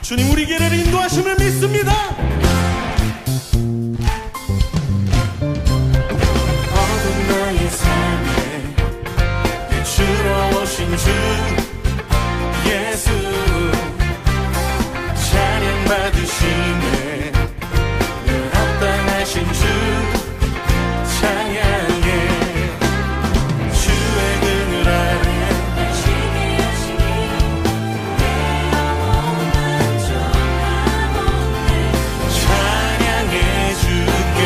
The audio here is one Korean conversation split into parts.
주님 우리 길을 인도하심을 믿습니다. 어두운 나의 삶에 비추러 오신 주 예수 찬양 받으시네 늘 합당하신 주 찬양해 주의 그늘 아래 안식이 하시니 내 영혼 만족하오네 찬양해 주께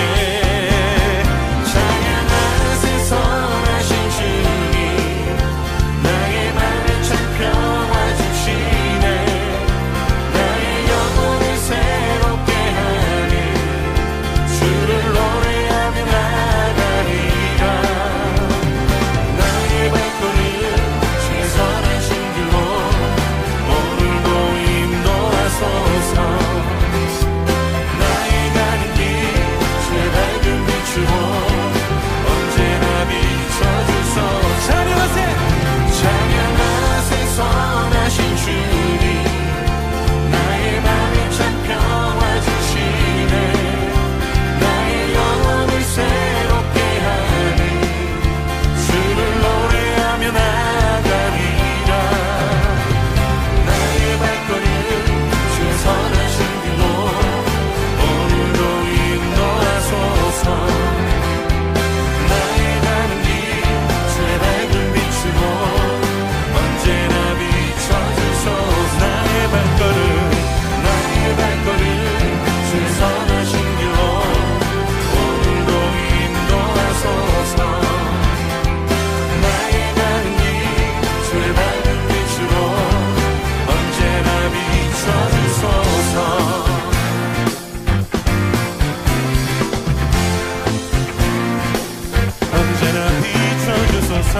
찬양하세 선하신 주님 나의 맘에 참 평화 주시네 나의 영혼을 새롭게 하니 주를 노래하며 나가리라 나의 발걸음 주의 선하신 길로 오늘도 인도하소서 나의 가는 길 주의 밝은 빛으로 언제나 비춰주소서 찬양하세 선하신 주님 나의 맘에 참 평화 주시네 나의 영혼을 새롭게 하니 주를 노래하며 나가리라 나의 발걸음 주의 선하신 길로 오늘도 인도하소서 나의 가는 길 주의 밝은 빛으로 언제나 비춰주소서 나의 발걸음 주의 선하신 길로 오늘도 인도하소서 나의 가는 길 주의 밝은 빛으로 언제나 비춰주소서 언제나 비춰주소서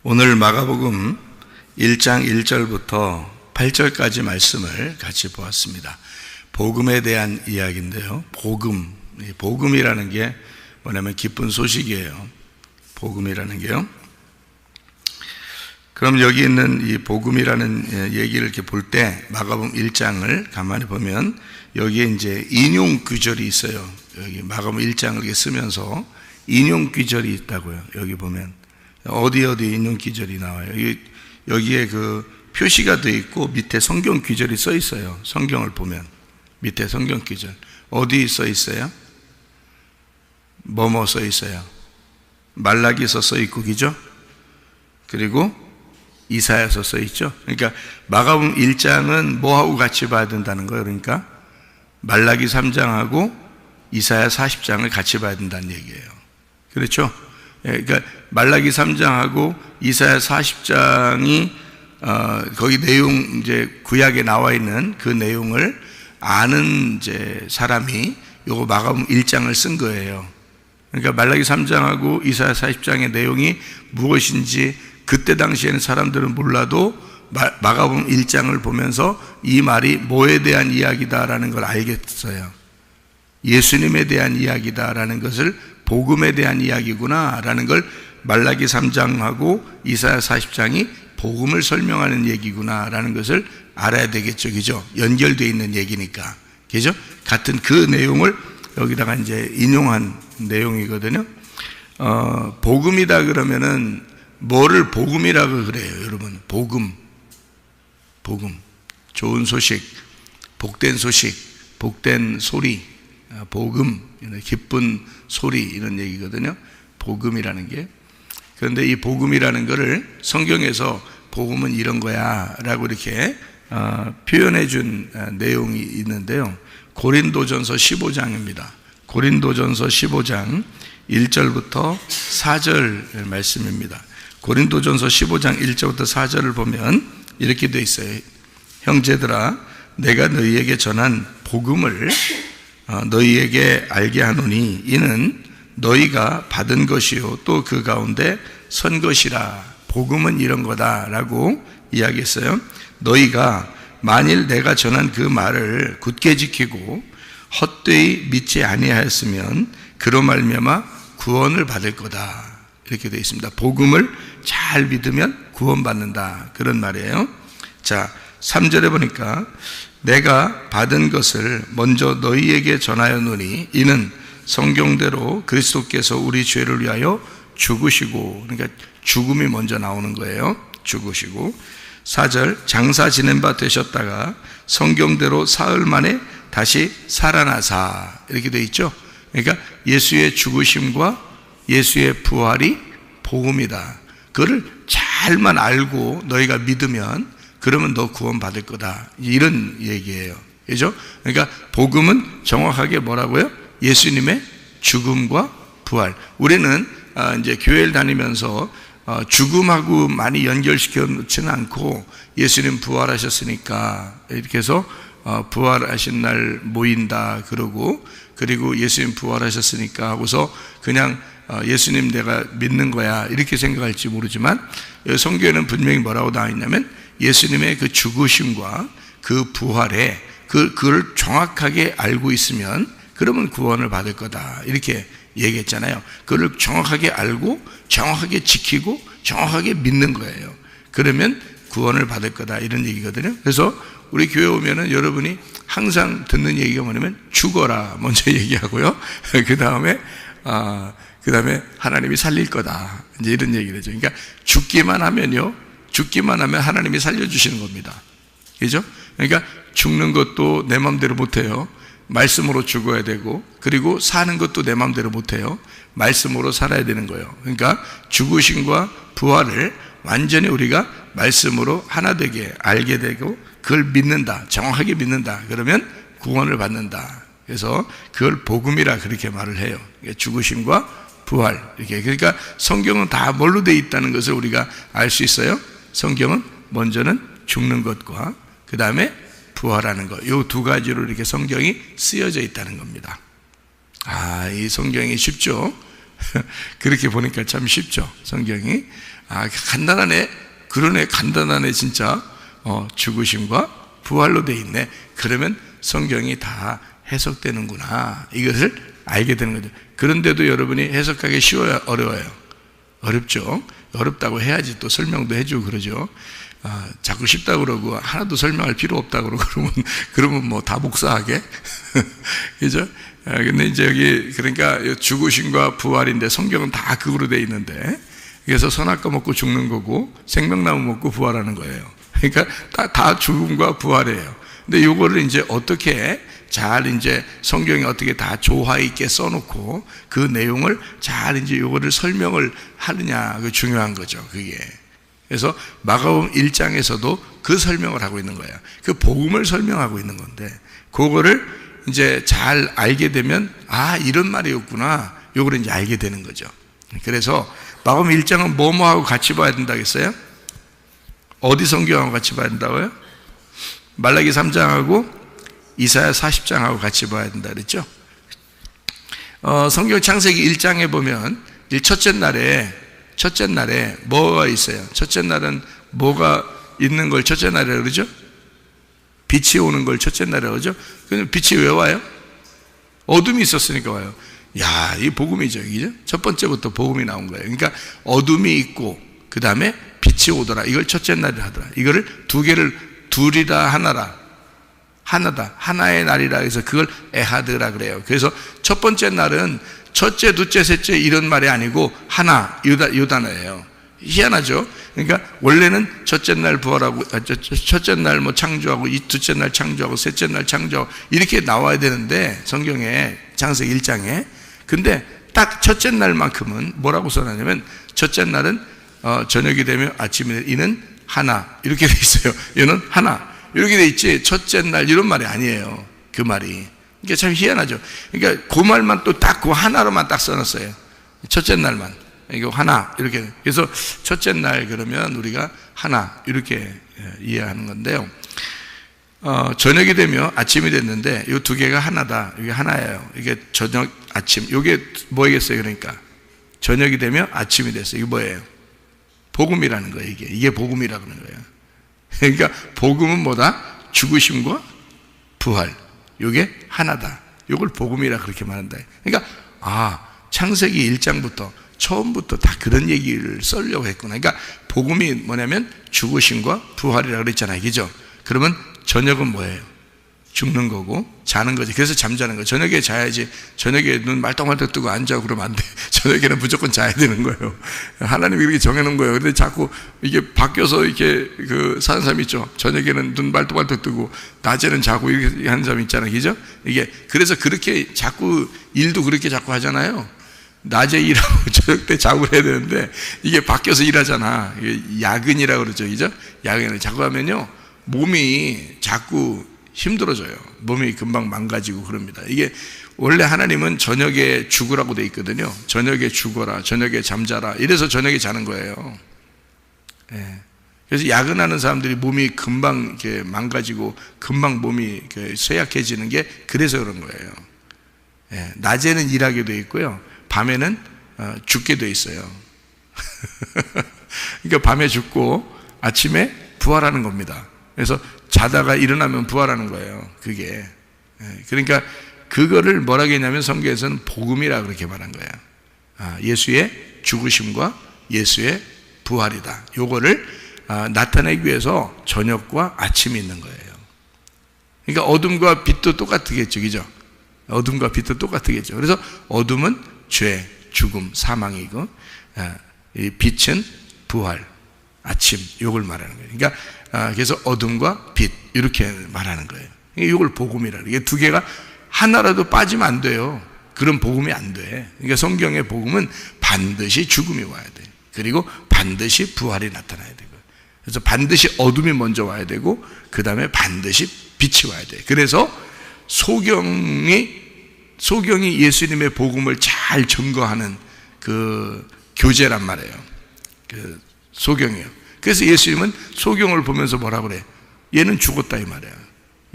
오늘 마가복음 1장 1절부터 8절까지 말씀을 같이 보았습니다. 복음에 대한 이야기인데요. 복음이라는 게 뭐냐면 기쁜 소식이에요. 복음이라는 게요. 그럼 여기 있는 이 복음이라는 얘기를 이렇게 볼 때 마가복음 1장을 가만히 보면 여기에 이제 인용 규절이 있어요. 여기 마가복음 1장을 이렇게 쓰면서 인용 규절이 있다고요. 여기 보면 어디 인용 규절이 나와요. 여기에 그 표시가 되어 있고 밑에 성경 규절이 써 있어요. 성경을 보면 밑에 성경 규절 어디 써 있어요? 뭐뭐 써 있어요? 말라기서 써 있고 그죠? 그리고 이사야서 써 있죠. 그러니까 마가복음 1장은 뭐하고 같이 봐야 된다는 거예요. 그러니까 말라기 3장하고 이사야 40장을 같이 봐야 된다는 얘기예요. 그렇죠? 그러니까 말라기 3장하고 이사야 40장이 거기 내용 이제 구약에 나와 있는 그 내용을 아는 이제 사람이 요거 마가복음 1장을 쓴 거예요. 그러니까 말라기 3장하고 이사야 40장의 내용이 무엇인지 그때 당시에는 사람들은 몰라도 마가복음 1장을 보면서 이 말이 뭐에 대한 이야기다라는 걸 알겠어요. 예수님에 대한 이야기다라는 것을 복음에 대한 이야기구나라는 걸 말라기 3장하고 이사야 40장이 복음을 설명하는 얘기구나라는 것을 알아야 되겠죠. 그죠? 연결되어 있는 얘기니까. 그죠? 같은 그 내용을 여기다가 이제 인용한 내용이거든요. 복음이다 그러면은 뭐를 복음이라고 그래요, 여러분? 복음. 좋은 소식, 복된 소식, 복된 소리, 복음, 기쁜 소리 이런 얘기거든요. 복음이라는 게. 그런데 이 복음이라는 거를 성경에서 복음은 이런 거야 라고 이렇게 표현해 준 내용이 있는데요. 고린도전서 15장입니다. 고린도전서 15장 1절부터 4절 말씀입니다. 고린도전서 15장 1절부터 4절을 보면 이렇게 되어 있어요. 형제들아, 내가 너희에게 전한 복음을 너희에게 알게 하노니 이는 너희가 받은 것이요 또 그 가운데 선 것이라. 복음은 이런 거다라고 이야기했어요. 너희가 만일 내가 전한 그 말을 굳게 지키고 헛되이 믿지 아니하였으면 그로 말미암아 구원을 받을 거다. 이렇게 되어 있습니다. 복음을 잘 믿으면 구원받는다. 그런 말이에요. 자, 3절에 보니까 내가 받은 것을 먼저 너희에게 전하였노니 이는 성경대로 그리스도께서 우리 죄를 위하여 죽으시고, 그러니까 죽음이 먼저 나오는 거예요. 죽으시고. 4절 장사 지낸 바 되셨다가 성경대로 사흘 만에 다시 살아나사. 이렇게 되어 있죠. 그러니까 예수의 죽으심과 예수의 부활이 복음이다. 그거를 잘만 알고 너희가 믿으면 그러면 너 구원 받을 거다. 이런 얘기예요. 그죠? 그러니까 복음은 정확하게 뭐라고요? 예수님의 죽음과 부활. 우리는 이제 교회를 다니면서 죽음하고 많이 연결시켜 놓지는 않고 예수님 부활하셨으니까 이렇게 해서 부활하신 날 모인다 그러고, 그리고 예수님 부활하셨으니까 하고서 그냥 예수님 내가 믿는 거야 이렇게 생각할지 모르지만 성경에는 분명히 뭐라고 나와 있냐면 예수님의 그 죽으심과 그 부활에 그걸 정확하게 알고 있으면 그러면 구원을 받을 거다 이렇게 얘기했잖아요. 그걸 정확하게 알고 정확하게 지키고 정확하게 믿는 거예요. 그러면 구원을 받을 거다 이런 얘기거든요. 그래서 우리 교회 오면은 여러분이 항상 듣는 얘기가 뭐냐면 죽어라 먼저 얘기하고요. 그 다음에 하나님이 살릴 거다 이제 이런 얘기를 하죠. 그러니까 죽기만 하면 하나님이 살려주시는 겁니다. 그죠? 그러니까 죽는 것도 내 마음대로 못해요. 말씀으로 죽어야 되고, 그리고 사는 것도 내 마음대로 못해요. 말씀으로 살아야 되는 거예요. 그러니까 죽으심과 부활을 완전히 우리가 말씀으로 하나 되게 알게 되고 그걸 믿는다, 정확하게 믿는다. 그러면 구원을 받는다. 그래서 그걸 복음이라 그렇게 말을 해요. 죽으심과 부활 이렇게. 그러니까 성경은 다 뭘로 되어 있다는 것을 우리가 알 수 있어요. 성경은 먼저는 죽는 것과 그 다음에 부활하는 것, 이 두 가지로 이렇게 성경이 쓰여져 있다는 겁니다. 이 성경이 쉽죠? 그렇게 보니까 참 쉽죠, 성경이. 간단하네. 그러네, 간단하네, 진짜. 죽으심과 부활로 돼 있네. 그러면 성경이 다 해석되는구나. 이것을 알게 되는 거죠. 그런데도 여러분이 해석하기 쉬워요, 어려워요? 어렵죠? 어렵다고 해야지 또 설명도 해주고 그러죠. 자꾸 쉽다고 그러고 하나도 설명할 필요 없다고 그러고 그러면 뭐 다 복사하게. 그죠? 근데 이제 여기 그러니까 죽으심과 부활인데 성경은 다 그거로 돼 있는데, 그래서 선악과 먹고 죽는 거고 생명나무 먹고 부활하는 거예요. 그러니까 다 죽음과 부활이에요. 근데 이거를 이제 어떻게 잘 이제 성경이 어떻게 다 조화 있게 써놓고 그 내용을 잘 이제 이거를 설명을 하느냐, 그 중요한 거죠, 그게. 그래서 마가복음 1장에서도 그 설명을 하고 있는 거예요. 그 복음을 설명하고 있는 건데, 그거를 이제 잘 알게 되면 이런 말이었구나, 요거를 이제 알게 되는 거죠. 그래서 마가복음 1장은 뭐뭐하고 같이 봐야 된다겠어요? 어디 성경하고 같이 봐야 된다고요? 말라기 3장하고 이사야 40장하고 같이 봐야 된다 그랬죠? 성경 창세기 1장에 보면 첫째 날에 뭐가 있어요? 첫째 날은 뭐가 있는 걸 첫째 날이라고 그러죠? 빛이 오는 걸 첫째 날이라고 그러죠? 근데 빛이 왜 와요? 어둠이 있었으니까 와요. 야, 이 복음이죠, 그죠? 첫 번째부터 복음이 나온 거예요. 그러니까 어둠이 있고 그 다음에 빛이 오더라. 이걸 첫째 날이라 하더라. 이거를 두 개를 둘이라 하나라. 하나다. 하나의 날이라 해서 그걸 에하드라 그래요. 그래서 첫 번째 날은 첫째, 둘째, 셋째 이런 말이 아니고 하나, 요 단어예요. 희한하죠? 그러니까 원래는 첫째 날 부활하고, 첫째 날 뭐 창조하고, 둘째 날 창조하고, 셋째 날 창조하고 이렇게 나와야 되는데 성경에 창세기 1장에. 근데 딱 첫째 날만큼은 뭐라고 써놨냐면 첫째 날은 저녁이 되면 아침이 되면 이는 하나 이렇게 돼 있어요. 이는 하나 이렇게 돼 있지 첫째 날 이런 말이 아니에요. 그 말이. 그러니까 참 희한하죠. 그러니까 그 말만 또 딱 그 하나로만 딱 써놨어요. 첫째 날만. 이거 하나 이렇게. 그래서 첫째 날 그러면 우리가 하나 이렇게 이해하는 건데요. 저녁이 되면 아침이 됐는데 이 두 개가 하나다. 이게 하나예요. 이게 저녁 아침. 이게 뭐겠어요? 그러니까 저녁이 되면 아침이 됐어요. 이게 뭐예요? 복음이라는 거예요. 이게 복음이라 그러는 거예요. 그러니까 복음은 뭐다? 죽으심과 부활. 이게 하나다. 이걸 복음이라 그렇게 말한다. 그러니까 창세기 1장부터 처음부터 다 그런 얘기를 쓰려고 했구나. 그러니까 복음이 뭐냐면 죽으심과 부활이라 그랬잖아요. 그죠? 그러면 저녁은 뭐예요? 죽는 거고 자는 거지. 그래서 잠자는 거예요. 저녁에 자야지. 저녁에 눈 말똥말똥 뜨고 앉아 그러면 안 돼. 저녁에는 무조건 자야 되는 거예요. 하나님이 그렇게 정해놓은 거예요. 근데 자꾸 이게 바뀌어서 이렇게 사는 사람 있죠. 저녁에는 눈 말똥말똥 뜨고 낮에는 자고 이렇게 하는 사람 있잖아요. 그죠? 이게 그래서 그렇게 자꾸 일도 그렇게 자꾸 하잖아요. 낮에 일하고 저녁 때 자고 해야 되는데 이게 바뀌어서 일하잖아. 이게 야근이라고 그러죠. 그죠? 야근을 자꾸 하면요. 몸이 자꾸 힘들어져요. 몸이 금방 망가지고 그럽니다. 이게 원래 하나님은 저녁에 죽으라고 돼 있거든요. 저녁에 죽어라, 저녁에 잠자라. 이래서 저녁에 자는 거예요. 예. 그래서 야근하는 사람들이 몸이 금방 이렇게 망가지고 금방 몸이 이렇게 쇠약해지는 게 그래서 그런 거예요. 예. 낮에는 일하게 돼 있고요. 밤에는 죽게 돼 있어요. 그러니까 밤에 죽고 아침에 부활하는 겁니다. 그래서 자다가 일어나면 부활하는 거예요. 그게. 그러니까 그거를 뭐라고 했냐면 성경에서는 복음이라 그렇게 말한 거예요. 예수의 죽으심과 예수의 부활이다. 요거를 나타내기 위해서 저녁과 아침이 있는 거예요. 그러니까 어둠과 빛도 똑같겠죠. 그죠? 어둠과 빛도 똑같겠죠. 그래서 어둠은 죄, 죽음, 사망이고 이 빛은 부활, 아침 요걸 말하는 거예요. 그러니까 그래서 어둠과 빛 이렇게 말하는 거예요. 이걸 복음이라. 이게 두 개가 하나라도 빠지면 안 돼요. 그런 복음이 안 돼. 그러니까 성경의 복음은 반드시 죽음이 와야 돼. 그리고 반드시 부활이 나타나야 되고. 그래서 반드시 어둠이 먼저 와야 되고 그 다음에 반드시 빛이 와야 돼. 그래서 소경이 예수님의 복음을 잘 증거하는 그 교재란 말이에요. 그 소경이요. 그래서 예수님은 소경을 보면서 뭐라 그래? 얘는 죽었다 이 말이야.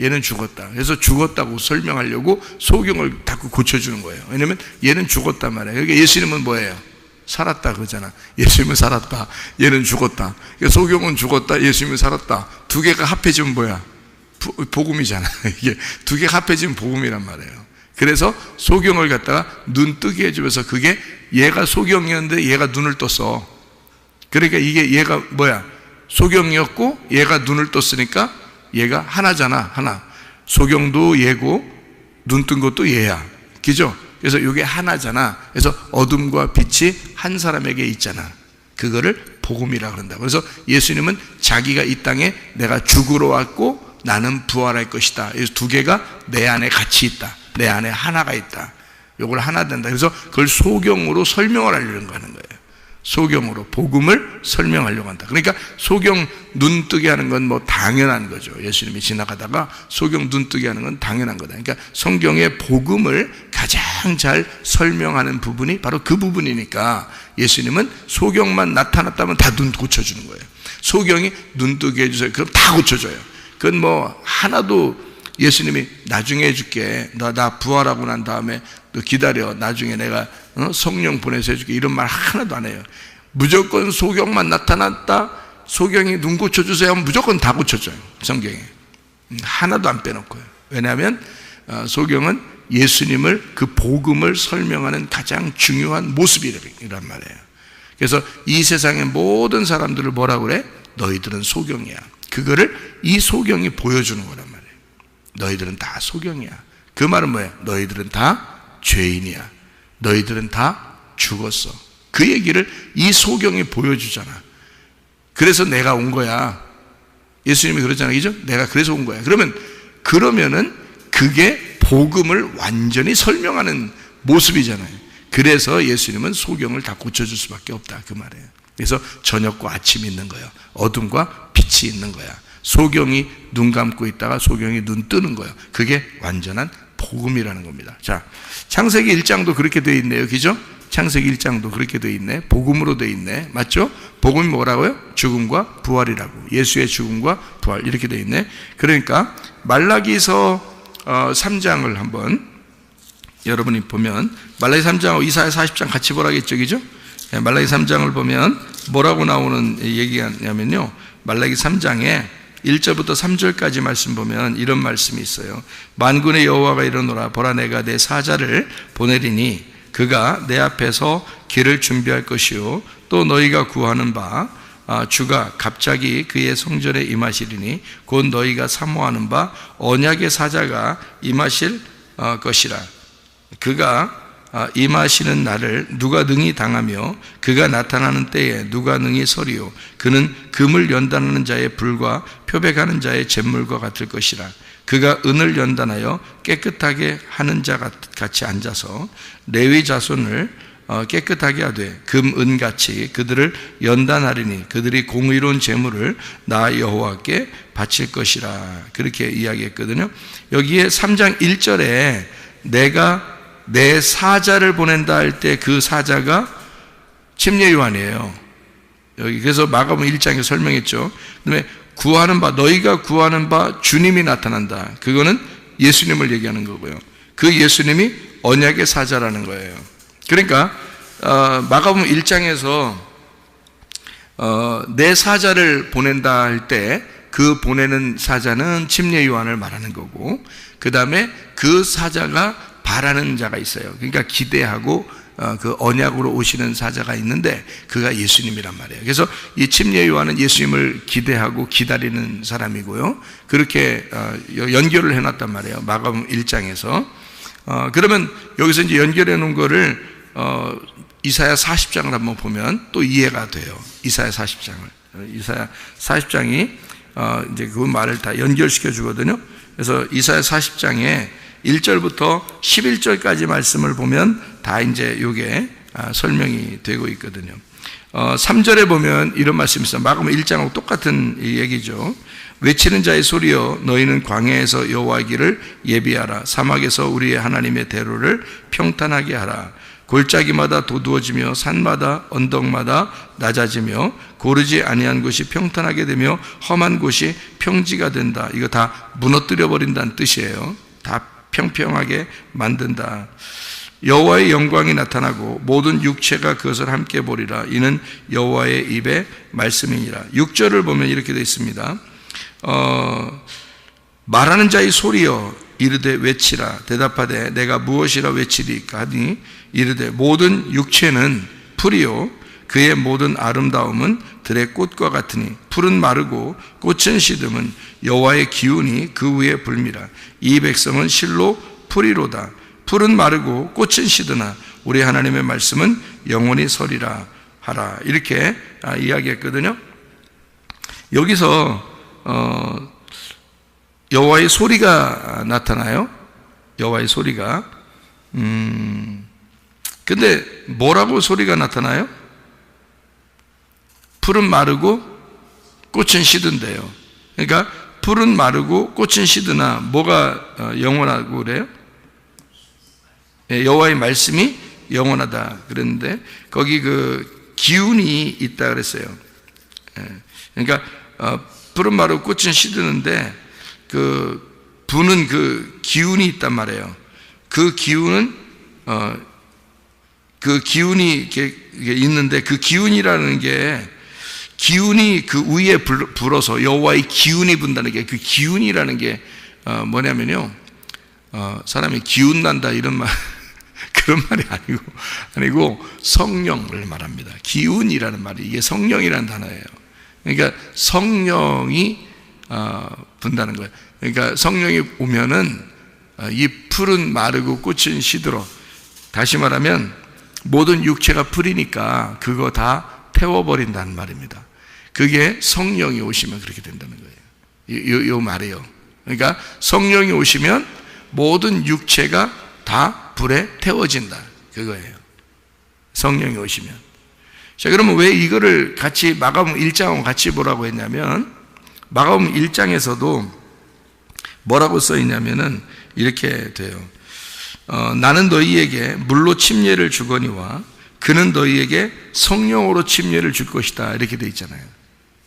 얘는 죽었다. 그래서 죽었다고 설명하려고 소경을 자꾸 고쳐주는 거예요. 왜냐면 얘는 죽었단 말이에요. 그러니까 예수님은 뭐예요? 살았다 그러잖아. 예수님은 살았다. 얘는 죽었다. 그러니까 소경은 죽었다. 예수님은 살았다. 두 개가 합해지면 뭐야? 복음이잖아. 이게 두 개가 합해지면 복음이란 말이에요. 그래서 소경을 갖다가 눈 뜨게 해주면서 그게 얘가 소경이었는데 얘가 눈을 떴어. 그러니까 이게 얘가 뭐야? 소경이었고 얘가 눈을 떴으니까 얘가 하나잖아. 하나. 소경도 얘고 눈 뜬 것도 얘야. 그죠? 그래서 이게 하나잖아. 그래서 어둠과 빛이 한 사람에게 있잖아. 그거를 복음이라 그런다. 그래서 예수님은 자기가 이 땅에 내가 죽으러 왔고 나는 부활할 것이다. 그래서 두 개가 내 안에 같이 있다. 내 안에 하나가 있다. 이걸 하나 된다. 그래서 그걸 소경으로 설명을 하려는 거 하는 거예요. 소경으로 복음을 설명하려고 한다. 그러니까 소경 눈뜨게 하는 건 뭐 당연한 거죠. 예수님이 지나가다가 소경 눈뜨게 하는 건 당연한 거다. 그러니까 성경의 복음을 가장 잘 설명하는 부분이 바로 그 부분이니까 예수님은 소경만 나타났다면 다 눈 고쳐주는 거예요. 소경이 눈뜨게 해주세요. 그럼 다 고쳐줘요. 그건 뭐 하나도 예수님이 나중에 해줄게, 나 부활하고 난 다음에 너 기다려, 나중에 내가 성령 보내서 해줄게, 이런 말 하나도 안 해요. 무조건 소경만 나타났다, 소경이 눈 고쳐주세요 하면 무조건 다 고쳐줘요. 성경에 하나도 안 빼놓고요. 왜냐하면 소경은 예수님을, 그 복음을 설명하는 가장 중요한 모습이란 말이에요. 그래서 이 세상의 모든 사람들을 뭐라고 그래? 너희들은 소경이야. 그거를 이 소경이 보여주는 거란 말이에요. 너희들은 다 소경이야. 그 말은 뭐예요? 너희들은 다 죄인이야. 너희들은 다 죽었어. 그 얘기를 이 소경이 보여주잖아. 그래서 내가 온 거야. 예수님이 그러잖아요. 그죠? 내가 그래서 온 거야. 그러면은 그게 복음을 완전히 설명하는 모습이잖아요. 그래서 예수님은 소경을 다 고쳐줄 수밖에 없다. 그 말이에요. 그래서 저녁과 아침이 있는 거예요. 어둠과 빛이 있는 거야. 소경이 눈 감고 있다가 소경이 눈 뜨는 거예요. 그게 완전한 복음이라는 겁니다. 자, 창세기 1장도 그렇게 되어 있네요. 그죠? 창세기 1장도 그렇게 되어 있네. 복음으로 되어 있네. 맞죠? 복음이 뭐라고요? 죽음과 부활이라고. 예수의 죽음과 부활, 이렇게 되어 있네. 그러니까 말라기서 3장을 한번 여러분이 보면, 말라기 3장하고 이사야 40장 같이 보라겠죠. 그죠? 말라기 3장을 보면 뭐라고 나오는 얘기가 냐면요, 말라기 3장에 1절부터 3절까지 말씀 보면 이런 말씀이 있어요. 만군의 여호와가 이르노라, 보라 내가 내 사자를 보내리니 그가 내 앞에서 길을 준비할 것이요 또 너희가 구하는 바 주가 갑자기 그의 성전에 임하시리니 곧 너희가 사모하는 바 언약의 사자가 임하실 것이라. 그가 임하시는 날을 누가 능히 당하며 그가 나타나는 때에 누가 능히 서리요. 그는 금을 연단하는 자의 불과 표백하는 자의 잿물과 같을 것이라. 그가 은을 연단하여 깨끗하게 하는 자 같이 앉아서 레위 자손을 깨끗하게 하되 금, 은같이 그들을 연단하리니 그들이 공의로운 제물을 나 여호와께 바칠 것이라. 그렇게 이야기했거든요. 여기에 3장 1절에 내가 내 사자를 보낸다 할 때 그 사자가 침례 요한이에요. 여기 그래서 마가복음 1장에 설명했죠. 그다음에 구하는 바, 너희가 구하는 바 주님이 나타난다. 그거는 예수님을 얘기하는 거고요. 그 예수님이 언약의 사자라는 거예요. 그러니까 마가복음 1장에서 내 사자를 보낸다 할 때 그 보내는 사자는 침례 요한을 말하는 거고, 그 다음에 그 사자가 바라는 자가 있어요. 그러니까 기대하고 그 언약으로 오시는 사자가 있는데 그가 예수님이란 말이에요. 그래서 이 침례 요한은 예수님을 기대하고 기다리는 사람이고요. 그렇게 연결을 해놨단 말이에요. 마가복음 1장에서. 그러면 여기서 이제 연결해 놓은 거를 이사야 40장을 한번 보면 또 이해가 돼요. 이사야 40장을. 이사야 40장이 이제 그 말을 다 연결시켜 주거든요. 그래서 이사야 40장에 1절부터 11절까지 말씀을 보면 다 이제 이게 설명이 되고 있거든요. 3절에 보면 이런 말씀이 있어요. 마가복음 1장하고 똑같은 얘기죠. 외치는 자의 소리여, 너희는 광야에서 여호와의 길을 예비하라. 사막에서 우리의 하나님의 대로를 평탄하게 하라. 골짜기마다 도두어지며 산마다 언덕마다 낮아지며 고르지 아니한 곳이 평탄하게 되며 험한 곳이 평지가 된다. 이거 다 무너뜨려 버린다는 뜻이에요. 다 평평하게 만든다. 여호와의 영광이 나타나고 모든 육체가 그것을 함께 보리라. 이는 여호와의 입의 말씀이니라. 6절을 보면 이렇게 되어 있습니다. 말하는 자의 소리여, 이르되 외치라. 대답하되 내가 무엇이라 외치리까 하니 이르되 모든 육체는 풀이요 그의 모든 아름다움은 들의 꽃과 같으니 풀은 마르고 꽃은 시듬은 여호와의 기운이 그 위에 불미라. 이 백성은 실로 풀이로다. 풀은 마르고 꽃은 시드나 우리 하나님의 말씀은 영원히 서리라 하라. 이렇게 이야기했거든요. 여기서 여호와의 소리가 나타나요. 여호와의 소리가. 근데 뭐라고 소리가 나타나요? 풀은 마르고 꽃은 시든대요. 그러니까 풀은 마르고 꽃은 시드나 뭐가 영원하고 그래요? 여호와의 말씀이 영원하다 그랬는데 거기 그 기운이 있다 그랬어요. 그러니까 풀은 마르고 꽃은 시드는데 그 부는 그 기운이 있단 말이에요. 그 기운은 그 기운이 이렇게 있는데 그 기운이라는 게 기운이 그 위에 불어서 여호와의 기운이 분다는 게 그 기운이라는 게 뭐냐면요, 사람이 기운 난다 이런 말 그런 말이 아니고 성령을 말합니다. 기운이라는 말이 이게 성령이라는 단어예요. 그러니까 성령이 분다는 거예요. 그러니까 성령이 오면은 이 풀은 마르고 꽃은 시들어. 다시 말하면 모든 육체가 풀이니까 그거 다 태워버린다는 말입니다. 그게 성령이 오시면 그렇게 된다는 거예요. 요 말이에요. 그러니까 성령이 오시면 모든 육체가 다 불에 태워진다. 그거예요. 성령이 오시면. 자, 그러면 왜 이거를 같이 마가복음 1장하고 같이 보라고 했냐면 마가복음 1장에서도 뭐라고 써 있냐면은 이렇게 돼요. 나는 너희에게 물로 침례를 주거니와 그는 너희에게 성령으로 침례를 줄 것이다. 이렇게 돼 있잖아요.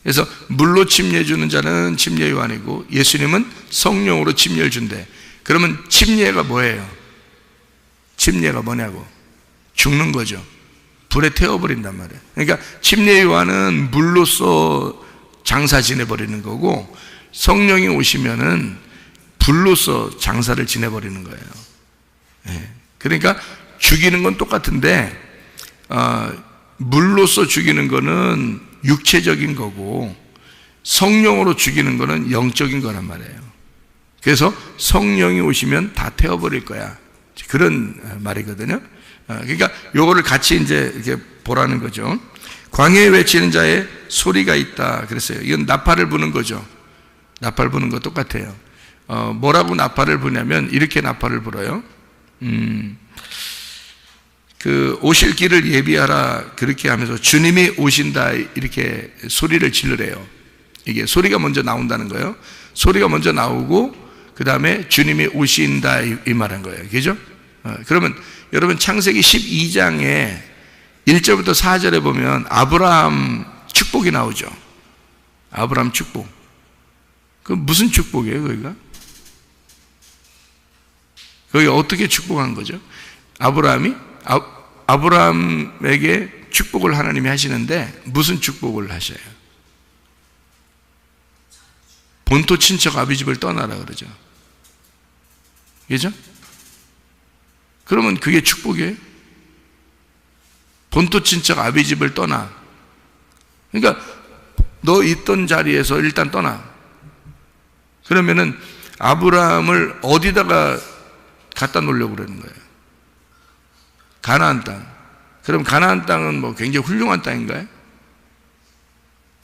그래서 물로 침례 주는 자는 침례 요한이고 예수님은 성령으로 침례를 준대. 그러면 침례가 뭐예요? 침례가 뭐냐고? 죽는 거죠. 불에 태워버린단 말이에요. 그러니까 침례 요한은 물로써 장사 지내버리는 거고 성령이 오시면은 불로써 장사를 지내버리는 거예요. 그러니까 죽이는 건 똑같은데 물로써 죽이는 거는 육체적인 거고 성령으로 죽이는 거는 영적인 거란 말이에요. 그래서 성령이 오시면 다 태워버릴 거야. 그런 말이거든요. 그러니까 요거를 같이 이제 이렇게 보라는 거죠. 광야에 외치는 자의 소리가 있다 그랬어요. 이건 나팔을 부는 거죠. 나팔 부는 거 똑같아요. 뭐라고 나팔을 부냐면 이렇게 나팔을 불어요. 그 오실 길을 예비하라 그렇게 하면서 주님이 오신다 이렇게 소리를 지르래요. 이게 소리가 먼저 나온다는 거예요. 소리가 먼저 나오고 그 다음에 주님이 오신다 이 말한 거예요. 그죠? 그러면 여러분 창세기 12장에 1절부터 4절에 보면 아브라함 축복이 나오죠. 아브라함 축복. 그 무슨 축복이에요 거기가? 거기 어떻게 축복한 거죠? 아브라함에게 축복을 하나님이 하시는데 무슨 축복을 하셔요? 본토 친척 아비집을 떠나라 그러죠. 그죠? 그러면 그게 축복이에요? 본토 친척 아비집을 떠나. 그러니까 너 있던 자리에서 일단 떠나. 그러면은 아브라함을 어디다가 갖다 놓으려고 그러는 거예요? 가나안 땅. 그럼 가나안 땅은 뭐 굉장히 훌륭한 땅인가요?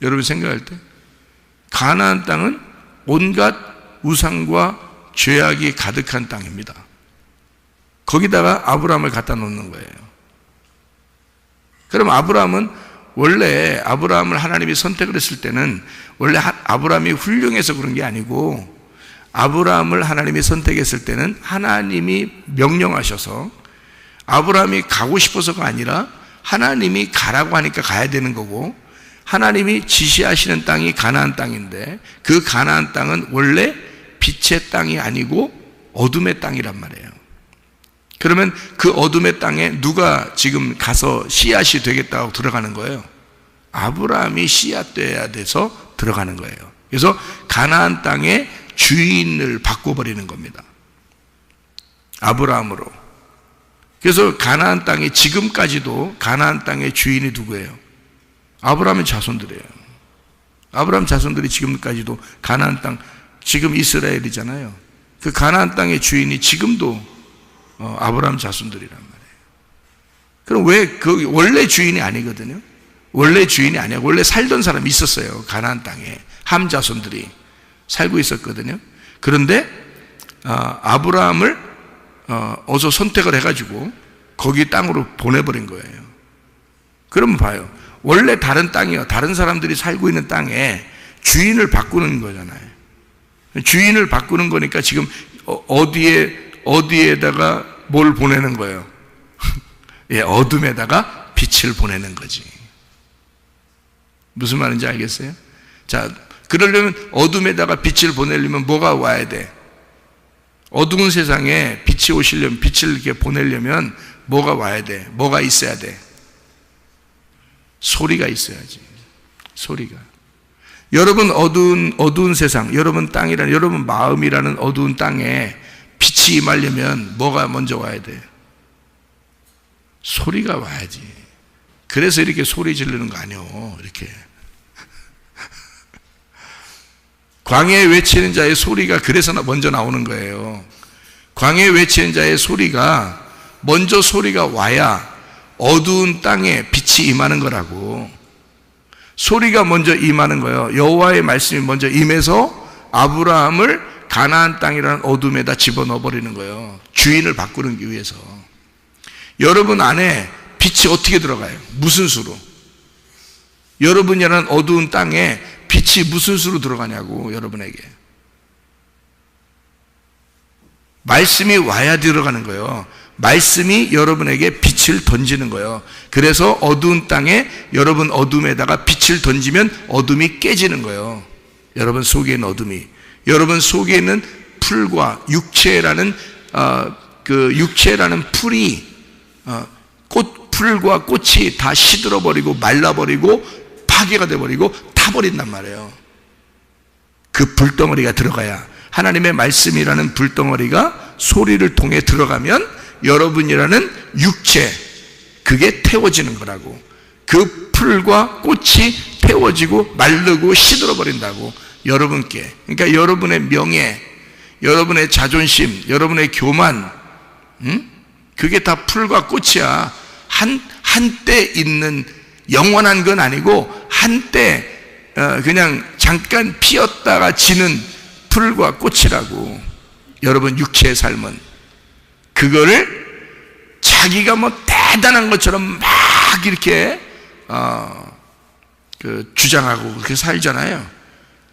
여러분 생각할 때 가나안 땅은 온갖 우상과 죄악이 가득한 땅입니다. 거기다가 아브라함을 갖다 놓는 거예요. 그럼 아브라함은 원래 아브라함을 하나님이 선택을 했을 때는 원래 아브라함이 훌륭해서 그런 게 아니고 아브라함을 하나님이 선택했을 때는 하나님이 명령하셔서 아브라함이 가고 싶어서가 아니라 하나님이 가라고 하니까 가야 되는 거고 하나님이 지시하시는 땅이 가나안 땅인데 그 가나안 땅은 원래 빛의 땅이 아니고 어둠의 땅이란 말이에요. 그러면 그 어둠의 땅에 누가 지금 가서 씨앗이 되겠다고 들어가는 거예요? 아브라함이 씨앗 돼야 돼서 들어가는 거예요. 그래서 가나안 땅의 주인을 바꿔버리는 겁니다. 아브라함으로. 그래서 가나안 땅이 지금까지도 가나안 땅의 주인이 누구예요? 아브라함의 자손들이에요. 아브라함 자손들이 지금까지도 가나안 땅, 지금 이스라엘이잖아요. 그 가나안 땅의 주인이 지금도 아브라함 자손들이란 말이에요. 그럼 왜 그 원래 주인이 아니거든요. 원래 주인이 아니야. 원래 살던 사람이 있었어요. 가나안 땅에 함 자손들이 살고 있었거든요. 그런데 아브라함을 어서 선택을 해가지고 거기 땅으로 보내버린 거예요. 그러면 봐요. 원래 다른 땅이요, 다른 사람들이 살고 있는 땅에 주인을 바꾸는 거잖아요. 주인을 바꾸는 거니까 지금 어디에다가 뭘 보내는 거예요? 예, 어둠에다가 빛을 보내는 거지. 무슨 말인지 알겠어요? 자, 그러려면 어둠에다가 빛을 보내려면 뭐가 와야 돼? 어두운 세상에 빛이 오시려면, 빛을 이렇게 보내려면 뭐가 와야 돼? 뭐가 있어야 돼? 소리가 있어야지. 소리가. 여러분 어두운 세상, 여러분 땅이라는, 여러분 마음이라는 어두운 땅에 빛이 임하려면 뭐가 먼저 와야 돼? 소리가 와야지. 그래서 이렇게 소리 지르는 거 아니요, 이렇게. 광야에 외치는 자의 소리가 그래서 먼저 나오는 거예요. 광야에 외치는 자의 소리가 먼저 소리가 와야 어두운 땅에 빛이 임하는 거라고. 소리가 먼저 임하는 거예요. 여호와의 말씀이 먼저 임해서 아브라함을 가나안 땅이라는 어둠에다 집어넣어 버리는 거예요. 주인을 바꾸기 위해서. 여러분 안에 빛이 어떻게 들어가요? 무슨 수로? 여러분이라는 어두운 땅에 빛이 무슨 수로 들어가냐고, 여러분에게. 말씀이 와야 들어가는 거예요. 말씀이 여러분에게 빛을 던지는 거예요. 그래서 어두운 땅에 여러분 어둠에다가 빛을 던지면 어둠이 깨지는 거예요. 여러분 속에 있는 어둠이. 여러분 속에 있는 풀과 육체라는 육체라는 풀이 풀과 꽃이 다 시들어버리고 말라버리고 파괴가 돼버리고 타버린단 말이에요. 그 불덩어리가 들어가야, 하나님의 말씀이라는 불덩어리가 소리를 통해 들어가면 여러분이라는 육체, 그게 태워지는 거라고. 그 풀과 꽃이 태워지고 마르고 시들어버린다고, 여러분께. 그러니까 여러분의 명예, 여러분의 자존심, 여러분의 교만, 그게 다 풀과 꽃이야. 한때 있는 영원한 건 아니고 한때 그냥 잠깐 피었다가 지는 풀과 꽃이라고. 여러분 육체의 삶은 그거를 자기가 뭐 대단한 것처럼 막 이렇게 주장하고 그렇게 살잖아요.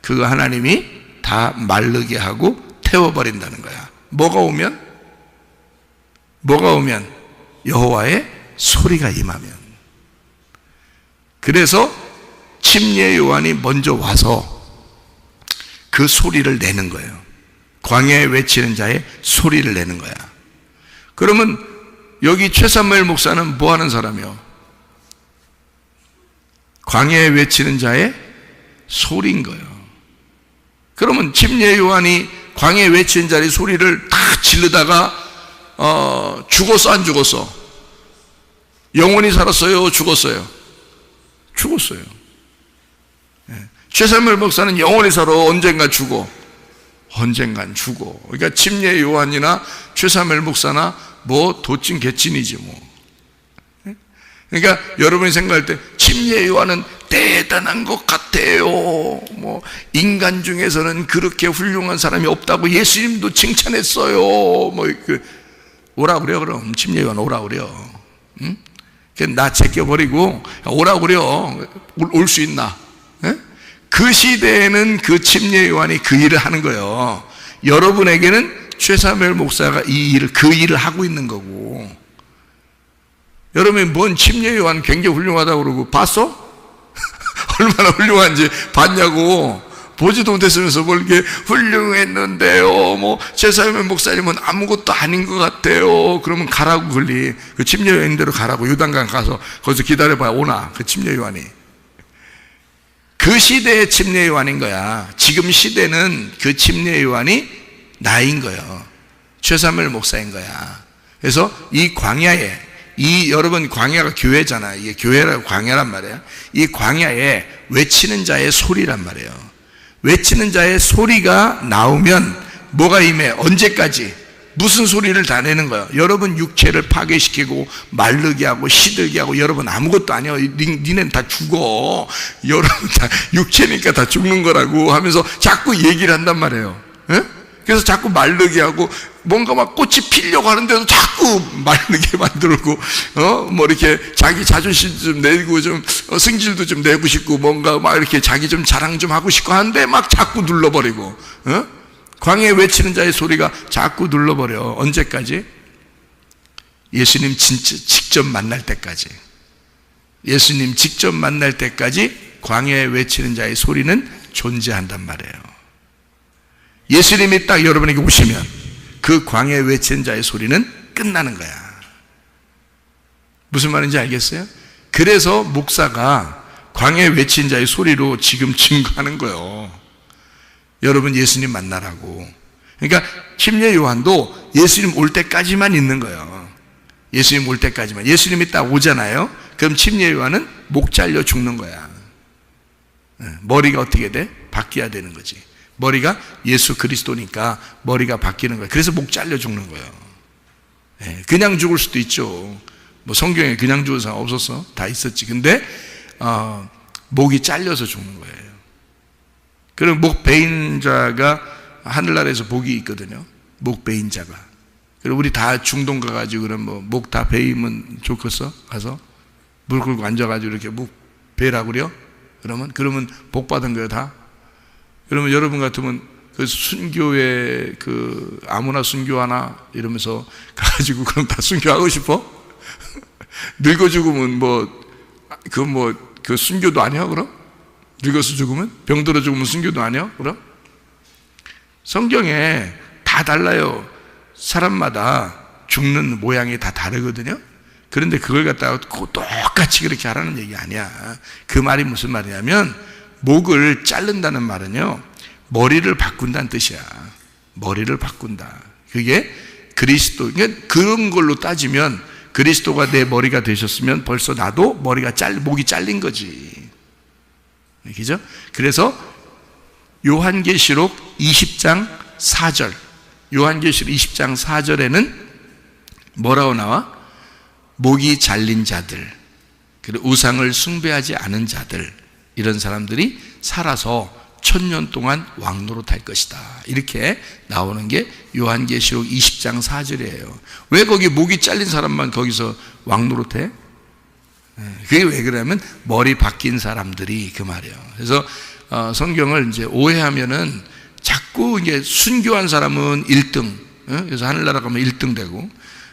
그거 하나님이 다 마르게 하고 태워버린다는 거야. 뭐가 오면? 여호와의 소리가 임하면. 그래서 침례 요한이 먼저 와서 그 소리를 내는 거예요. 광야에 외치는 자의 소리를 내는 거야. 그러면 여기 최삼무엘 목사는 뭐 하는 사람이요? 광야에 외치는 자의 소리인 거예요. 그러면 침례 요한이 광야에 외치는 자의 소리를 다 지르다가 죽었어, 안 죽었어? 영원히 살았어요, 죽었어요? 죽었어요. 최삼무엘 목사는 영원히 살아, 언젠가 죽어. 언젠간 죽어. 그러니까 침례 요한이나 최삼무엘 목사나 뭐 도찐 개찐이지 뭐. 그러니까 여러분이 생각할 때 침례 요한은 대단한 것 같아요. 뭐 인간 중에서는 그렇게 훌륭한 사람이 없다고 예수님도 칭찬했어요. 뭐 오라 그래요. 그럼 침례 요한 오라 그래요. 응? 나 제껴버리고 오라 그래요. 올 수 있나? 그 시대에는 그 침례 요한이 그 일을 하는 거예요. 여러분에게는 최삼무엘 목사가 그 일을 하고 있는 거고. 여러분이 뭔 침례 요한 굉장히 훌륭하다고 그러고 봤어? 얼마나 훌륭한지 봤냐고. 보지도 못했으면서 뭘 이렇게 훌륭했는데요. 뭐 최삼무엘 목사님은 아무것도 아닌 것 같아요. 그러면 가라고, 걸리. 그 침례 요한대로 가라고. 요단강 가서 거기서 기다려봐야 오나. 그 침례 요한이. 그 시대의 침례 요한인 거야. 지금 시대는 그 침례 요한이 나인 거예요. 최삼무엘 목사인 거야. 그래서 이 광야에, 여러분 광야가 교회잖아. 이게 교회라고 광야란 말이에요. 이 광야에 외치는 자의 소리란 말이에요. 외치는 자의 소리가 나오면 뭐가 임해? 언제까지? 무슨 소리를 다 내는 거예요? 여러분 육체를 파괴시키고 마르게 하고 시들게 하고. 여러분 아무것도 아니야. 니네는 다 죽어. 여러분 다 육체니까 다 죽는 거라고 하면서 자꾸 얘기를 한단 말이에요. 에? 그래서 자꾸 마르게 하고 뭔가 막 꽃이 피려고 하는데도 자꾸 말르게 만들고, 뭐 이렇게 자기 자존심 좀 내고 좀, 승질도 좀 내고 싶고, 뭔가 막 이렇게 자기 좀 자랑 좀 하고 싶고 하는데 막 자꾸 눌러버리고, 광야에 외치는 자의 소리가 자꾸 눌러버려. 언제까지? 예수님 진짜 직접 만날 때까지. 예수님 직접 만날 때까지 광야에 외치는 자의 소리는 존재한단 말이에요. 예수님이 딱 여러분에게 오시면 그 광야에 외치는 자의 소리는 끝나는 거야. 무슨 말인지 알겠어요? 그래서 목사가 광야에 외치는 자의 소리로 지금 증거하는 거예요. 여러분 예수님 만나라고. 그러니까 침례 요한도 예수님 올 때까지만 있는 거예요. 예수님 올 때까지만. 예수님이 딱 오잖아요. 그럼 침례 요한은 목 잘려 죽는 거야. 머리가 어떻게 돼? 바뀌어야 되는 거지. 머리가 예수 그리스도니까 머리가 바뀌는 거야. 그래서 목 잘려 죽는 거예요. 그냥 죽을 수도 있죠. 뭐 성경에 그냥 죽은 사람 없었어? 다 있었지. 근데 목이 잘려서 죽는 거예요. 그럼 목 베인 자가 하늘나라에서 복이 있거든요. 목 베인 자가. 그리고 우리 다 중동 가가지고 그럼 뭐 목 다 베이면 좋겠어? 가서 물 끓고 앉아가지고 이렇게 목 베라고 그래요? 그러면 복 받은 거예요 다? 그러면 여러분 같으면 그 순교회 그 아무나 순교하나 이러면서 가가지고 그럼 다 순교하고 싶어? 늙어 죽으면 그 순교도 아니야 그럼? 늙어서 죽으면? 병들어 죽으면 순교도 아니야 그럼? 성경에 다 달라요. 사람마다 죽는 모양이 다 다르거든요. 그런데 그걸 갖다가 똑같이 그렇게 하라는 얘기 아니야. 그 말이 무슨 말이냐면 목을 자른다는 말은요 머리를 바꾼다는 뜻이야. 머리를 바꾼다. 그게 그리스도. 그러니까 그런 걸로 따지면 그리스도가 내 머리가 되셨으면 벌써 나도 목이 잘린 거지. 그죠? 그래서 요한계시록 20장 4절 요한계시록 20장 4절에는 뭐라고 나와? 목이 잘린 자들, 그리고 우상을 숭배하지 않은 자들, 이런 사람들이 살아서 1000년 동안 왕노릇할 것이다. 이렇게 나오는 게 요한계시록 20장 4절이에요. 왜 거기 목이 잘린 사람만 거기서 왕노릇해? 그게 왜 그러냐면 머리 바뀐 사람들이 그 말이에요. 그래서 성경을 이제 오해하면은 자꾸 이제 순교한 사람은 1등, 그래서 하늘나라 가면 1등 되고,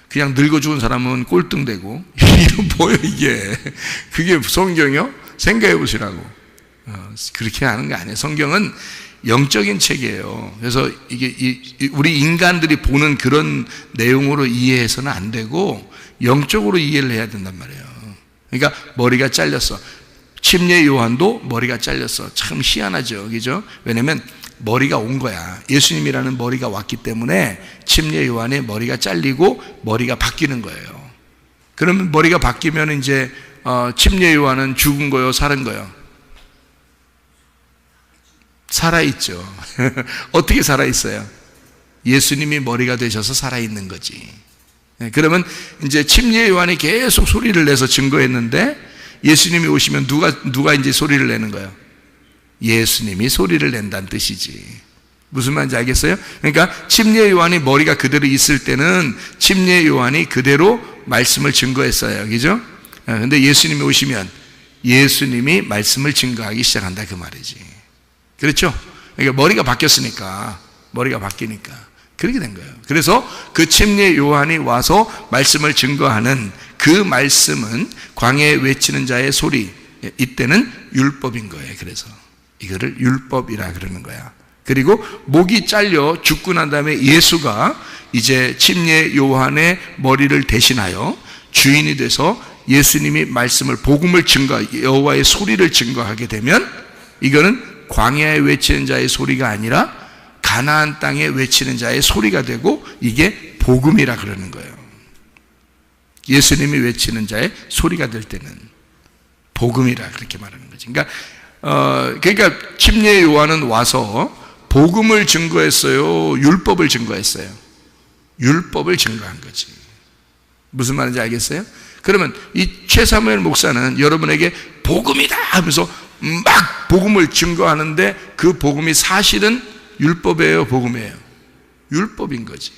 그냥 늙어 죽은 사람은 꼴등 되고, 이거 뭐예요 이게? 그게 성경이요? 생각해 보시라고. 그렇게 하는 거 아니에요. 성경은 영적인 책이에요. 그래서 이게 우리 인간들이 보는 그런 내용으로 이해해서는 안 되고 영적으로 이해를 해야 된단 말이에요. 그러니까 머리가 잘렸어. 침례 요한도 머리가 잘렸어. 참 희한하죠, 그죠? 왜냐면 머리가 온 거야. 예수님이라는 머리가 왔기 때문에 침례 요한의 머리가 잘리고 머리가 바뀌는 거예요. 그러면 머리가 바뀌면 이제 침례 요한은 죽은 거요, 살은 거요? 살아있죠. 어떻게 살아있어요? 예수님이 머리가 되셔서 살아있는 거지. 그러면 이제 침례 요한이 계속 소리를 내서 증거했는데 예수님이 오시면 누가 이제 소리를 내는 거예요? 예수님이 소리를 낸다는 뜻이지. 무슨 말인지 알겠어요? 그러니까 침례 요한이 머리가 그대로 있을 때는 침례 요한이 그대로 말씀을 증거했어요. 그죠? 근데 예수님이 오시면 예수님이 말씀을 증거하기 시작한다 그 말이지. 그렇죠? 그러니까 머리가 바뀌었으니까, 머리가 바뀌니까 그렇게 된 거예요. 그래서 그 침례 요한이 와서 말씀을 증거하는 그 말씀은 광야에 외치는 자의 소리, 이때는 율법인 거예요. 그래서 이거를 율법이라 그러는 거야. 그리고 목이 잘려 죽고 난 다음에 예수가 이제 침례 요한의 머리를 대신하여 주인이 돼서 예수님이 말씀을, 복음을 여호와의 소리를 증거하게 되면 이거는 광야에 외치는 자의 소리가 아니라 가나안 땅에 외치는 자의 소리가 되고, 이게 복음이라 그러는 거예요. 예수님이 외치는 자의 소리가 될 때는 복음이라 그렇게 말하는 거지. 그러니까 침례 요한은 와서 복음을 증거했어요, 율법을 증거했어요? 율법을 증거한 거지. 무슨 말인지 알겠어요? 그러면 이 최사무엘 목사는 여러분에게 복음이다 하면서 막 복음을 증거하는데 그 복음이 사실은 율법이에요, 복음이에요? 율법인 거지.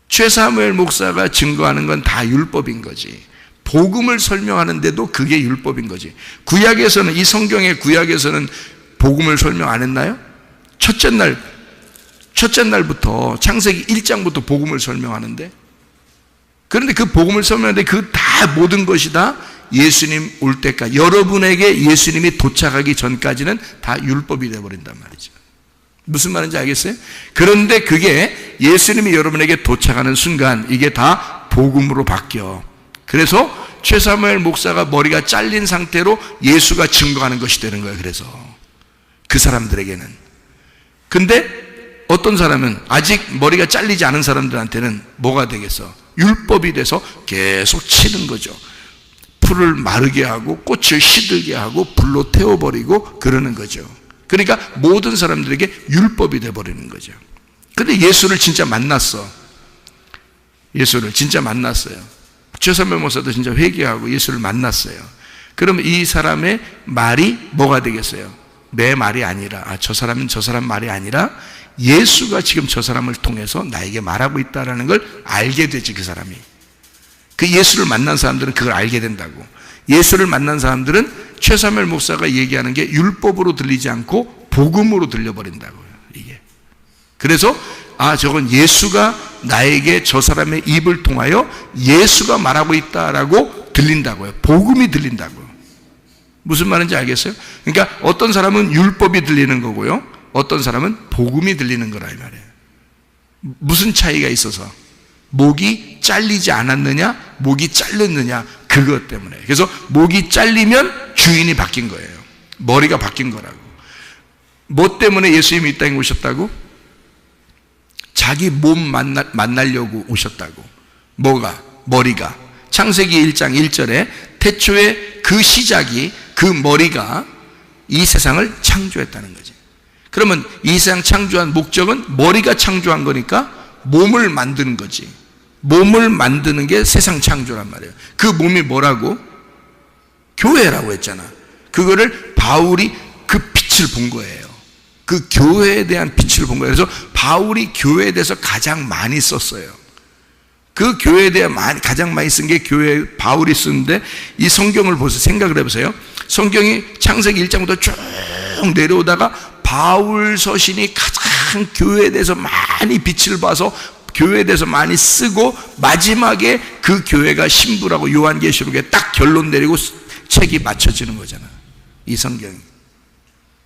최사무엘 목사가 증거하는 건 다 율법인 거지. 복음을 설명하는데도 그게 율법인 거지. 구약에서는, 이 성경의 구약에서는 복음을 설명 안 했나요? 첫째 날부터, 창세기 1장부터 복음을 설명하는데, 그런데 그 복음을 설명하는데 그 다 모든 것이 다 예수님 올 때까지, 여러분에게 예수님이 도착하기 전까지는 다 율법이 되어버린단 말이죠. 무슨 말인지 알겠어요? 그런데 그게 예수님이 여러분에게 도착하는 순간 이게 다 복음으로 바뀌어. 그래서 최사무엘 목사가 머리가 잘린 상태로 예수가 증거하는 것이 되는 거예요. 그래서 그 사람들에게는. 근데 어떤 사람은, 아직 머리가 잘리지 않은 사람들한테는 뭐가 되겠어? 율법이 돼서 계속 치는 거죠. 풀을 마르게 하고 꽃을 시들게 하고 불로 태워버리고 그러는 거죠. 그러니까 모든 사람들에게 율법이 돼버리는 거죠. 근데 예수를 진짜 만났어. 예수를 진짜 만났어요. 최사무엘 목사도 진짜 회개하고 예수를 만났어요. 그러면 이 사람의 말이 뭐가 되겠어요? 내 말이 아니라, 저 사람은 저 사람 말이 아니라 예수가 지금 저 사람을 통해서 나에게 말하고 있다는 걸 알게 되지. 그 사람이, 그 예수를 만난 사람들은 그걸 알게 된다고. 예수를 만난 사람들은 최사무엘 목사가 얘기하는 게 율법으로 들리지 않고 복음으로 들려버린다고요. 이게. 그래서 저건 예수가 나에게, 저 사람의 입을 통하여 예수가 말하고 있다라고 들린다고요. 복음이 들린다고요. 무슨 말인지 알겠어요? 그러니까 어떤 사람은 율법이 들리는 거고요, 어떤 사람은 복음이 들리는 거라 이 말이에요. 무슨 차이가 있어서? 목이 잘리지 않았느냐, 목이 잘렸느냐, 그것 때문에. 그래서 목이 잘리면 주인이 바뀐 거예요. 머리가 바뀐 거라고. 뭐 때문에 예수님이 이 땅에 오셨다고? 자기 몸 만나려고 오셨다고. 뭐가? 머리가. 창세기 1장 1절에 태초에 그 시작이, 그 머리가 이 세상을 창조했다는 거지. 그러면 이 세상 창조한 목적은 머리가 창조한 거니까 몸을 만드는 거지. 몸을 만드는 게 세상 창조란 말이에요. 그 몸이 뭐라고? 교회라고 했잖아. 그거를 바울이 그 빛을 본 거예요. 그 교회에 대한 빛을 본 거예요. 그래서 바울이 교회에 대해서 가장 많이 썼어요. 그 교회에 대해 가장 많이 쓴 게 교회 바울이 쓰는데, 이 성경을 보세요. 생각을 해보세요. 성경이 창세기 1장부터 쭉 내려오다가 바울 서신이 가장 교회에 대해서 많이 빛을 봐서 교회에 대해서 많이 쓰고, 마지막에 그 교회가 신부라고 요한계시록에 딱 결론 내리고 책이 맞춰지는 거잖아, 이 성경이.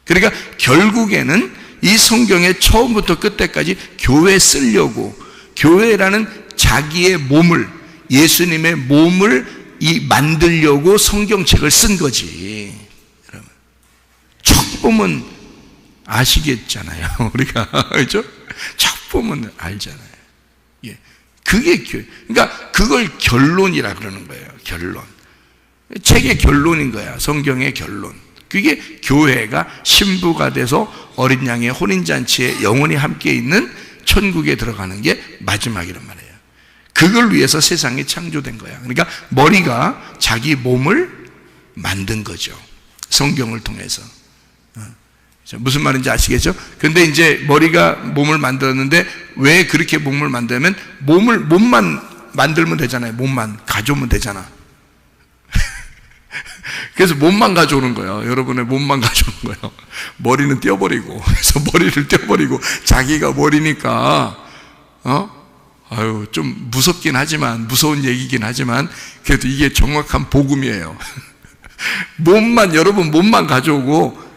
그러니까 결국에는 이 성경의 처음부터 끝까지 교회 쓰려고, 교회라는 자기의 몸을, 예수님의 몸을 만들려고 성경책을 쓴 거지. 여러분, 첫 보면 아시겠잖아요. 우리가, 그렇죠? 첫 보면 알잖아요. 예, 그게 교회. 그러니까 그걸 결론이라 그러는 거예요. 결론. 책의 결론인 거야. 성경의 결론. 그게 교회가 신부가 돼서 어린 양의 혼인잔치에 영원히 함께 있는 천국에 들어가는 게 마지막이란 말이에요. 그걸 위해서 세상이 창조된 거야. 그러니까 머리가 자기 몸을 만든 거죠. 성경을 통해서. 무슨 말인지 아시겠죠? 근데 이제 머리가 몸을 만들었는데, 왜 그렇게 몸을 만들면, 몸만 만들면 되잖아요. 몸만 가져오면 되잖아. 그래서 몸만 가져오는 거예요. 여러분의 몸만 가져오는 거예요. 머리는 떼어버리고, 그래서 머리를 떼어버리고, 자기가 머리니까, 좀 무섭긴 하지만, 무서운 얘기긴 하지만, 그래도 이게 정확한 복음이에요. 여러분 몸만 가져오고,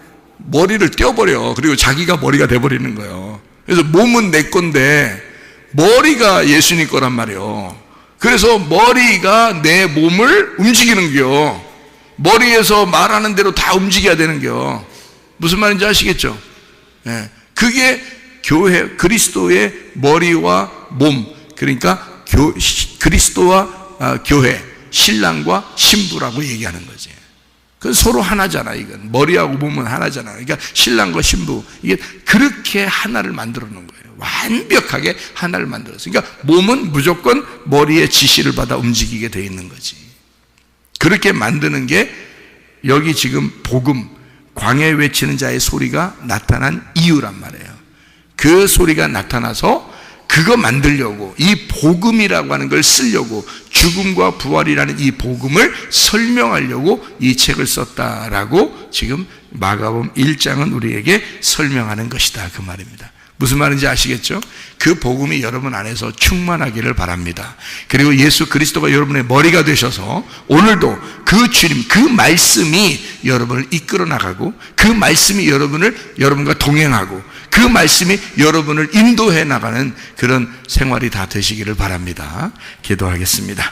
머리를 떼어버려. 그리고 자기가 머리가 돼버리는 거예요. 그래서 몸은 내 건데 머리가 예수님 거란 말이에요. 그래서 머리가 내 몸을 움직이는겨. 머리에서 말하는 대로 다 움직여야 되는겨. 무슨 말인지 아시겠죠? 예. 그게 교회, 그리스도의 머리와 몸, 그러니까 그리스도와 교회, 신랑과 신부라고 얘기하는 거지. 서로 하나잖아. 이건 머리하고 몸은 하나잖아. 그러니까 신랑과 신부, 이게 그렇게 하나를 만들어 놓은 거예요. 완벽하게 하나를 만들었어요. 그러니까 몸은 무조건 머리의 지시를 받아 움직이게 되어 있는 거지. 그렇게 만드는 게 여기 지금 복음, 광야에 외치는 자의 소리가 나타난 이유란 말이에요. 그 소리가 나타나서 그 그거 만들려고, 이 복음이라고 하는 걸 쓰려고, 죽음과 부활이라는 이 복음을 설명하려고 이 책을 썼다라고 지금 마가복음 1장은 우리에게 설명하는 것이다, 그 말입니다. 무슨 말인지 아시겠죠? 그 복음이 여러분 안에서 충만하기를 바랍니다. 그리고 예수 그리스도가 여러분의 머리가 되셔서 오늘도 그 주님, 그 말씀이 여러분을 이끌어 나가고, 그 말씀이 여러분과 동행하고, 그 말씀이 여러분을 인도해 나가는 그런 생활이 다 되시기를 바랍니다. 기도하겠습니다.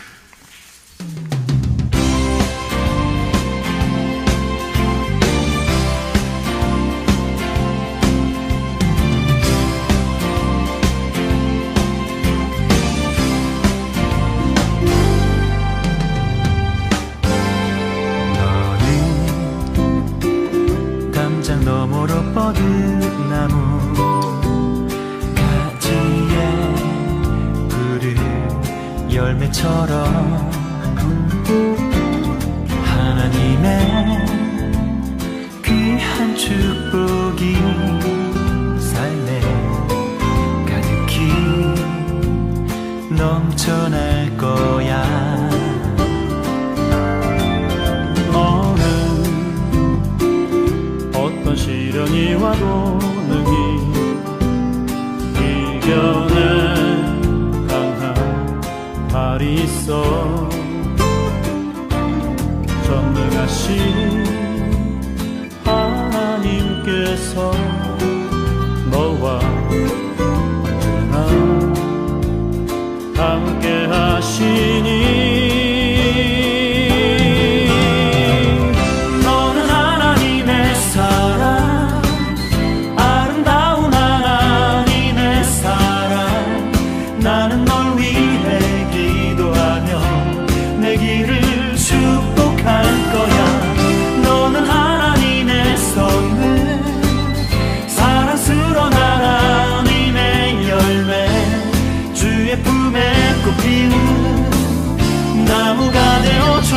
뻗은 나무 가지에 푸른 열매처럼 하나님의 귀한 축복이 삶에 가득히 넘쳐날 거야. 시련이 와도 능히 이겨낼 강한 발이 있어. 전능하신 하나님께서 너와 언제나 함께 하시니 나무가 되어줘.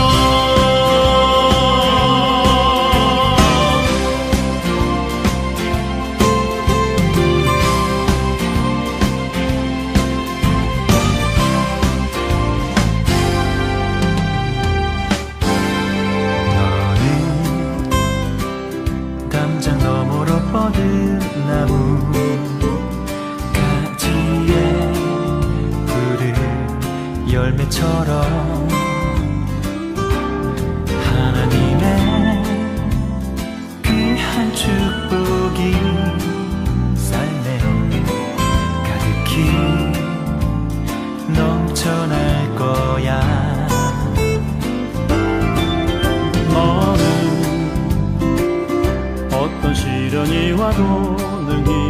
너는 담장 너머로 뻗은 나무 가지에 푸른 열매처럼 하나님의 귀한 축복이 삶에 가득히 넘쳐날 거야. 너는 어떤 시련이 와도 능히